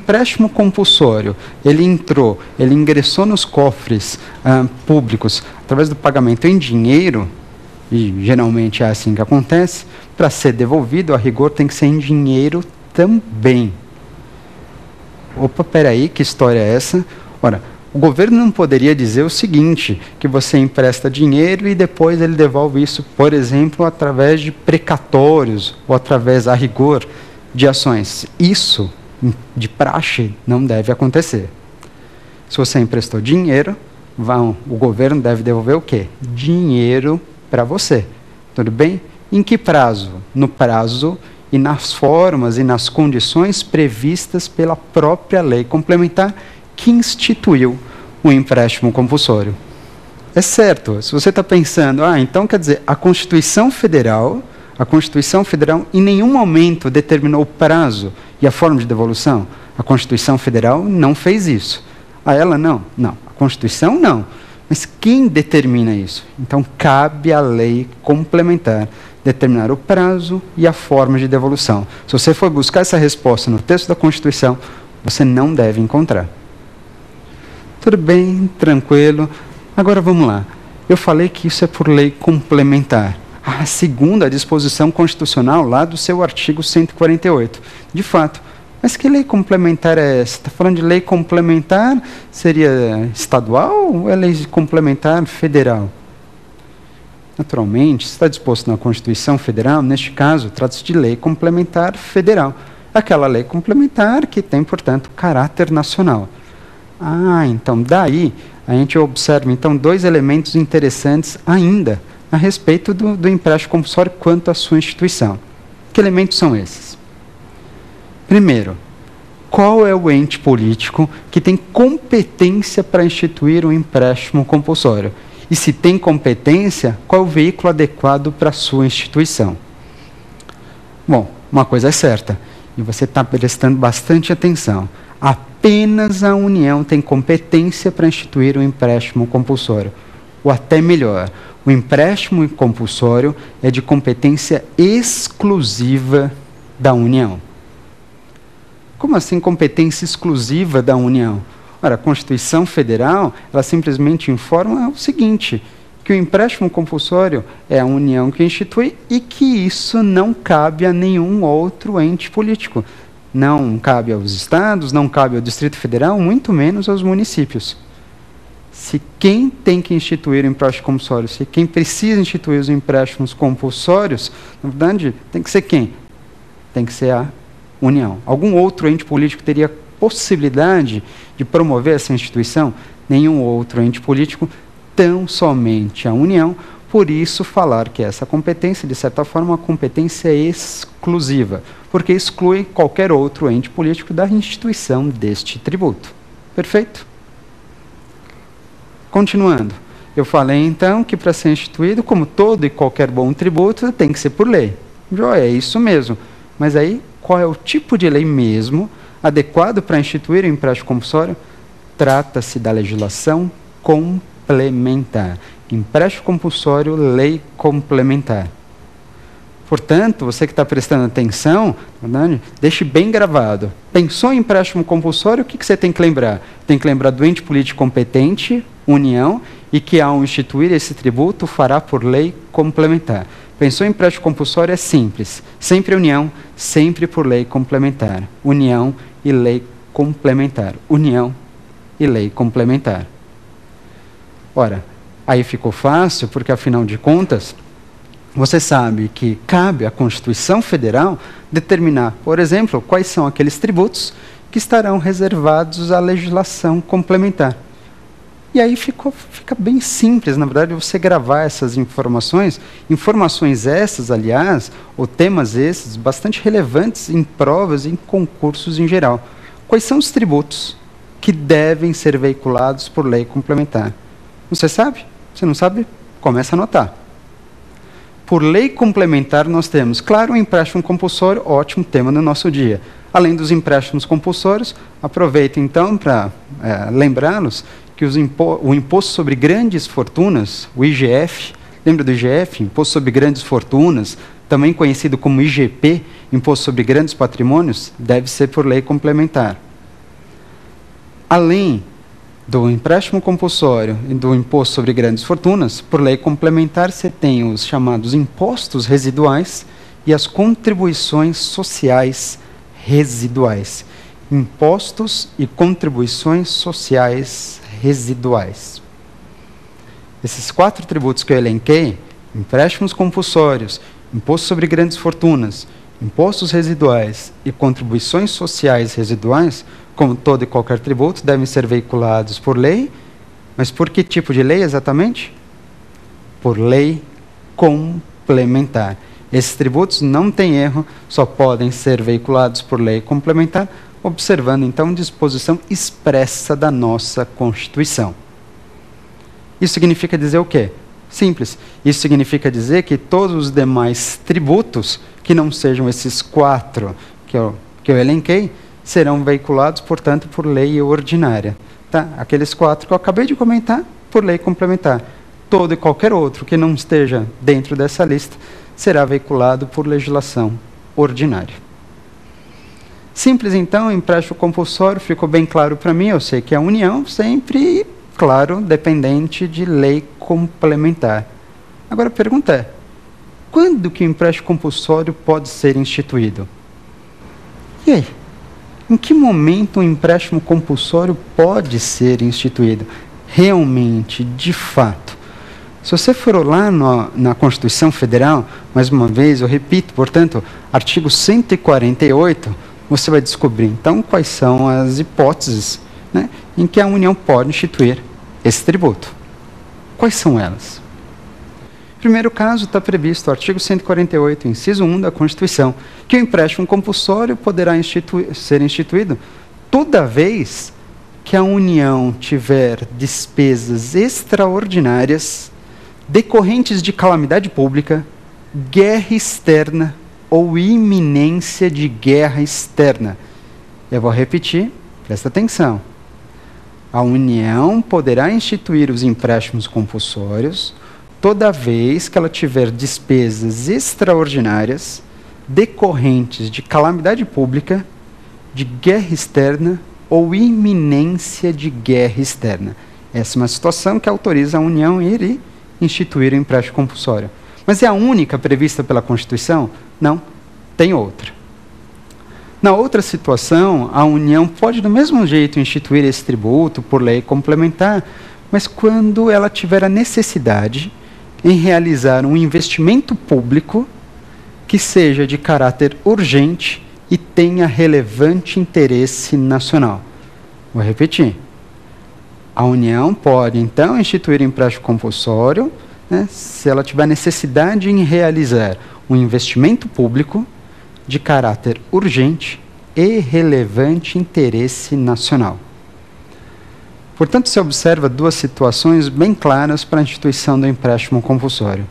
empréstimo compulsório, ele ingressou nos cofres públicos através do pagamento em dinheiro, e geralmente é assim que acontece, para ser devolvido, a rigor tem que ser em dinheiro também. Opa, peraí, que história é essa? Ora, o governo não poderia dizer o seguinte, que você empresta dinheiro e depois ele devolve isso, por exemplo, através de precatórios ou através, a rigor, de ações. Isso, de praxe, não deve acontecer. Se você emprestou dinheiro, o governo deve devolver o quê? Dinheiro para você. Tudo bem? Em que prazo? No prazo e nas formas e nas condições previstas pela própria lei complementar que instituiu o empréstimo compulsório. É certo, se você está pensando, então quer dizer, a Constituição Federal em nenhum momento determinou o prazo e a forma de devolução. A Constituição Federal não fez isso. Ela não. A Constituição não. Mas quem determina isso? Então, cabe à lei complementar determinar o prazo e a forma de devolução. Se você for buscar essa resposta no texto da Constituição, você não deve encontrar. Tudo bem, tranquilo. Agora vamos lá. Eu falei que isso é por lei complementar. Segundo a disposição constitucional lá do seu artigo 148. De fato. Mas que lei complementar é essa? Está falando de lei complementar? Seria estadual ou é lei complementar federal? Naturalmente, está disposto na Constituição Federal, neste caso, trata-se de lei complementar federal. Aquela lei complementar que tem, portanto, caráter nacional. Então, daí, a gente observa, então, dois elementos interessantes ainda a respeito do empréstimo compulsório quanto à sua instituição. Que elementos são esses? Primeiro, qual é o ente político que tem competência para instituir um empréstimo compulsório? E se tem competência, qual é o veículo adequado para a sua instituição? Bom, uma coisa é certa, e você está prestando bastante atenção. Apenas a União tem competência para instituir um empréstimo compulsório. Ou até melhor, o empréstimo compulsório é de competência exclusiva da União. Como assim competência exclusiva da União? Ora, a Constituição Federal, ela simplesmente informa o seguinte, que o empréstimo compulsório é a União que institui e que isso não cabe a nenhum outro ente político. Não cabe aos estados, não cabe ao Distrito Federal, muito menos aos municípios. Se quem tem que instituir o empréstimo compulsório, se quem precisa instituir os empréstimos compulsórios, na verdade, tem que ser quem? Tem que ser a União. Algum outro ente político teria possibilidade de promover essa instituição? Nenhum outro ente político, tão somente a União. Por isso, falar que essa competência, de certa forma, é uma competência exclusiva, porque exclui qualquer outro ente político da instituição deste tributo. Perfeito? Continuando. Eu falei, então, que para ser instituído, como todo e qualquer bom tributo, tem que ser por lei. Joia, é isso mesmo. Mas aí, qual é o tipo de lei mesmo adequado para instituir o empréstimo compulsório? Trata-se da legislação complementar. Empréstimo compulsório, lei complementar. Portanto, você que está prestando atenção, deixe bem gravado. Pensou em empréstimo compulsório, o que você tem que lembrar? Tem que lembrar do ente político competente, União, e que ao instituir esse tributo fará por lei complementar. Pensou em empréstimo compulsório é simples. Sempre União, sempre por lei complementar. União e lei complementar. União e lei complementar. Ora, aí ficou fácil, porque afinal de contas, você sabe que cabe à Constituição Federal determinar, por exemplo, quais são aqueles tributos que estarão reservados à legislação complementar. E aí fica bem simples, na verdade, você gravar essas informações essas, aliás, ou temas esses, bastante relevantes em provas e em concursos em geral. Quais são os tributos que devem ser veiculados por lei complementar? Você sabe? Você não sabe? Começa a anotar. Por lei complementar, nós temos, claro, o empréstimo compulsório, ótimo tema no nosso dia. Além dos empréstimos compulsórios, aproveito então para lembrá-los que o Imposto sobre Grandes Fortunas, o IGF, lembra do IGF? Imposto sobre Grandes Fortunas, também conhecido como IGP, Imposto sobre Grandes Patrimônios, deve ser por lei complementar. além do empréstimo compulsório e do imposto sobre grandes fortunas, por lei complementar, você tem os chamados impostos residuais e as contribuições sociais residuais. Impostos e contribuições sociais residuais. Esses 4 tributos que eu elenquei, empréstimos compulsórios, imposto sobre grandes fortunas, impostos residuais e contribuições sociais residuais, como todo e qualquer tributo, devem ser veiculados por lei. Mas por que tipo de lei exatamente? Por lei complementar. Esses tributos não têm erro, só podem ser veiculados por lei complementar, observando então disposição expressa da nossa Constituição. Isso significa dizer o quê? Simples. Isso significa dizer que todos os demais tributos, que não sejam esses 4 que eu elenquei, serão veiculados, portanto, por lei ordinária. Tá? Aqueles 4 que eu acabei de comentar, por lei complementar. Todo e qualquer outro que não esteja dentro dessa lista será veiculado por legislação ordinária. Simples, então, empréstimo compulsório ficou bem claro para mim. Eu sei que a União sempre, claro, dependente de lei complementar. Agora a pergunta é, quando que o empréstimo compulsório pode ser instituído? E aí? Em que momento o empréstimo compulsório pode ser instituído? Realmente, de fato. Se você for lá na Constituição Federal, mais uma vez, eu repito, portanto, artigo 148, você vai descobrir, então, quais são as hipóteses, né, em que a União pode instituir esse tributo. Quais são elas? Primeiro caso, está previsto, artigo 148, inciso 1 da Constituição, que o empréstimo compulsório poderá ser instituído toda vez que a União tiver despesas extraordinárias decorrentes de calamidade pública, guerra externa ou iminência de guerra externa. Eu vou repetir, presta atenção. A União poderá instituir os empréstimos compulsórios toda vez que ela tiver despesas extraordinárias decorrentes de calamidade pública, de guerra externa ou iminência de guerra externa. Essa é uma situação que autoriza a União a ir e instituir o empréstimo compulsório. Mas é a única prevista pela Constituição? Não, tem outra. Na outra situação, a União pode do mesmo jeito instituir esse tributo por lei complementar, mas quando ela tiver a necessidade em realizar um investimento público que seja de caráter urgente e tenha relevante interesse nacional. Vou repetir. A União pode, então, instituir empréstimo compulsório, né, se ela tiver necessidade em realizar um investimento público de caráter urgente e relevante interesse nacional. Portanto, se observa 2 situações bem claras para a instituição do empréstimo compulsório.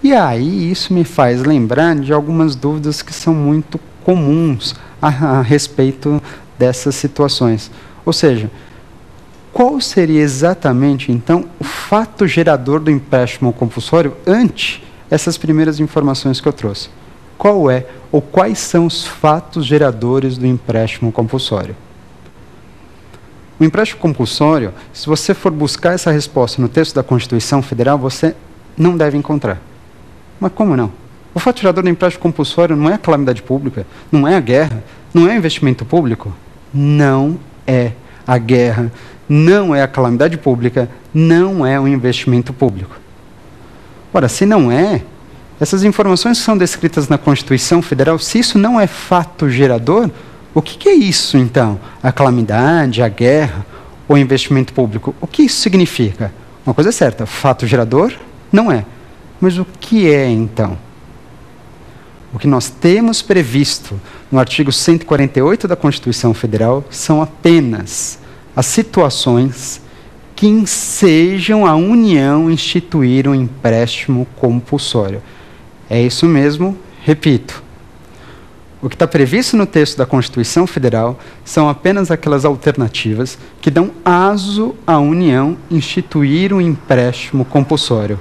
E aí, isso me faz lembrar de algumas dúvidas que são muito comuns a respeito dessas situações. Ou seja, qual seria exatamente, então, o fato gerador do empréstimo compulsório ante essas primeiras informações que eu trouxe? Qual é ou quais são os fatos geradores do empréstimo compulsório? O empréstimo compulsório, se você for buscar essa resposta no texto da Constituição Federal, você não deve encontrar. Mas como não? O fato gerador do empréstimo compulsório não é a calamidade pública, não é a guerra, não é o investimento público? Não é a guerra, não é a calamidade pública, não é o investimento público. Ora, se não é, essas informações que são descritas na Constituição Federal, se isso não é fato gerador, o que é isso, então? A calamidade, a guerra, o investimento público? O que isso significa? Uma coisa é certa, fato gerador não é. Mas o que é, então? O que nós temos previsto no artigo 148 da Constituição Federal são apenas as situações que ensejam a União instituir um empréstimo compulsório. É isso mesmo, repito. O que está previsto no texto da Constituição Federal são apenas aquelas alternativas que dão aso à União instituir um empréstimo compulsório.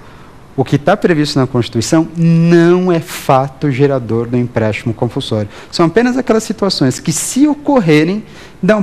O que está previsto na Constituição não é fato gerador do empréstimo compulsório. São apenas aquelas situações que, se ocorrerem, dão